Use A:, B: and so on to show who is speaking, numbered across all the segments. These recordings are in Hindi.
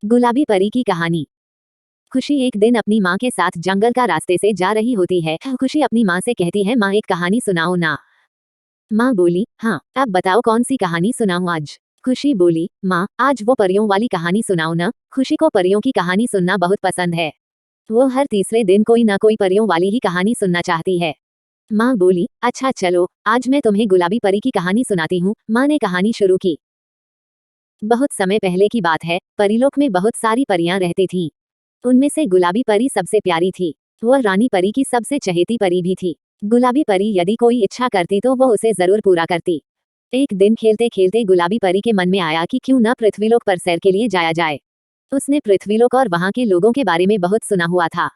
A: गुलाबी परी की कहानी। खुशी एक दिन अपनी माँ के साथ जंगल का रास्ते से जा रही होती है। खुशी अपनी माँ से कहती है, माँ एक कहानी सुनाओ ना। माँ बोली, हाँ अब बताओ कौन सी कहानी सुनाऊं आज। खुशी बोली, माँ आज वो परियों वाली कहानी सुनाओ ना। खुशी को परियों की कहानी सुनना बहुत पसंद है। वो हर तीसरे दिन कोई ना कोई परियों वाली ही कहानी सुनना चाहती है। माँ बोली, अच्छा चलो आज मैं तुम्हें गुलाबी परी की कहानी सुनाती हूँ। माँ ने कहानी शुरू की। बहुत समय पहले की बात है, परीलोक में बहुत सारी परियां रहती थीं। उनमें से गुलाबी परी सबसे प्यारी थी। वह रानी परी की सबसे चहेती परी भी थी। गुलाबी परी यदि कोई इच्छा करती तो वह उसे जरूर पूरा करती। एक दिन खेलते खेलते गुलाबी परी के मन में आया कि क्यों न पृथ्वीलोक पर सैर के लिए जाया जाए। उसने पृथ्वीलोक और वहां के लोगों के बारे में बहुत सुना हुआ था।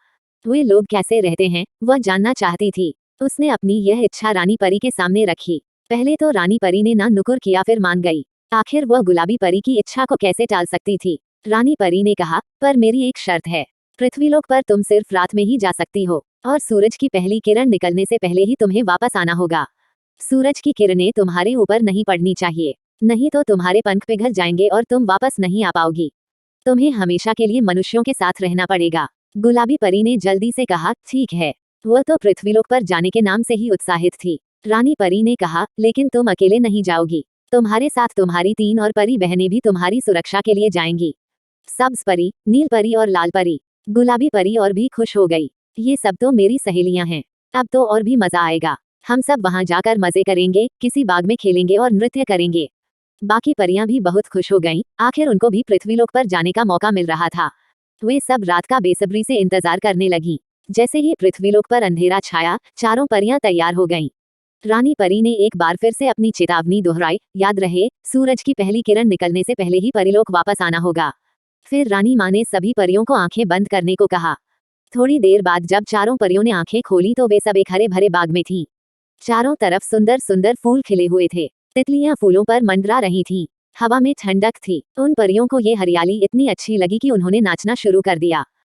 A: वे लोग कैसे रहते हैं वह जानना चाहती थी। उसने अपनी यह इच्छा रानी परी के सामने रखी। पहले तो रानी परी ने ना नुकुर किया, फिर मान गई। आखिर वह गुलाबी परी की इच्छा को कैसे टाल सकती थी। रानी परी ने कहा, पर मेरी एक शर्त है। पृथ्वीलोक पर तुम सिर्फ रात में ही जा सकती हो और सूरज की पहली किरण निकलने से पहले ही तुम्हें वापस आना होगा। सूरज की किरणें तुम्हारे ऊपर नहीं पड़नी चाहिए, नहीं तो तुम्हारे पंख पिघल जाएंगे और तुम वापस नहीं आ पाओगी। तुम्हें हमेशा के लिए मनुष्यों के साथ रहना पड़ेगा। गुलाबी परी ने जल्दी से कहा, ठीक है। वह तो पृथ्वीलोक पर जाने के नाम से ही उत्साहित थी। रानी परी ने कहा, लेकिन तुम अकेले नहीं जाओगी। तुम्हारे साथ तुम्हारी 3 और परी बहनें भी तुम्हारी सुरक्षा के लिए जाएंगी। सब्ज परी, नील परी और लाल परी। गुलाबी परी और भी खुश हो गई। ये सब तो मेरी सहेलियां हैं। अब तो और भी मजा आएगा। हम सब वहां जाकर मजे करेंगे, किसी बाग में खेलेंगे और नृत्य करेंगे। बाकी परियां भी बहुत खुश हो गईं। आखिर उनको भी पृथ्वीलोक पर जाने का मौका मिल रहा था। वे सब रात का बेसब्री से इंतजार करने लगीं। जैसे ही पृथ्वीलोक पर अंधेरा छाया, चारों परियां तैयार हो गईं। रानी परी ने एक बार फिर से अपनी चेतावनी दोहराई, याद रहे सूरज की पहली किरण निकलने से पहले ही परीलोक वापस आना होगा। फिर रानी माँ ने सभी परियों को आंखें बंद करने को कहा। थोड़ी देर बाद जब चारों परियों ने आंखें खोली तो वे सब एक हरे भरे बाग में थीं। चारों तरफ सुंदर सुंदर फूल खिले हुए थे। तितलियां फूलों पर मंडरा रही थीं। हवा में ठंडक थी। उन परियों को ये हरियाली इतनी अच्छी लगी कि उन्होंने नाचना शुरू कर दिया।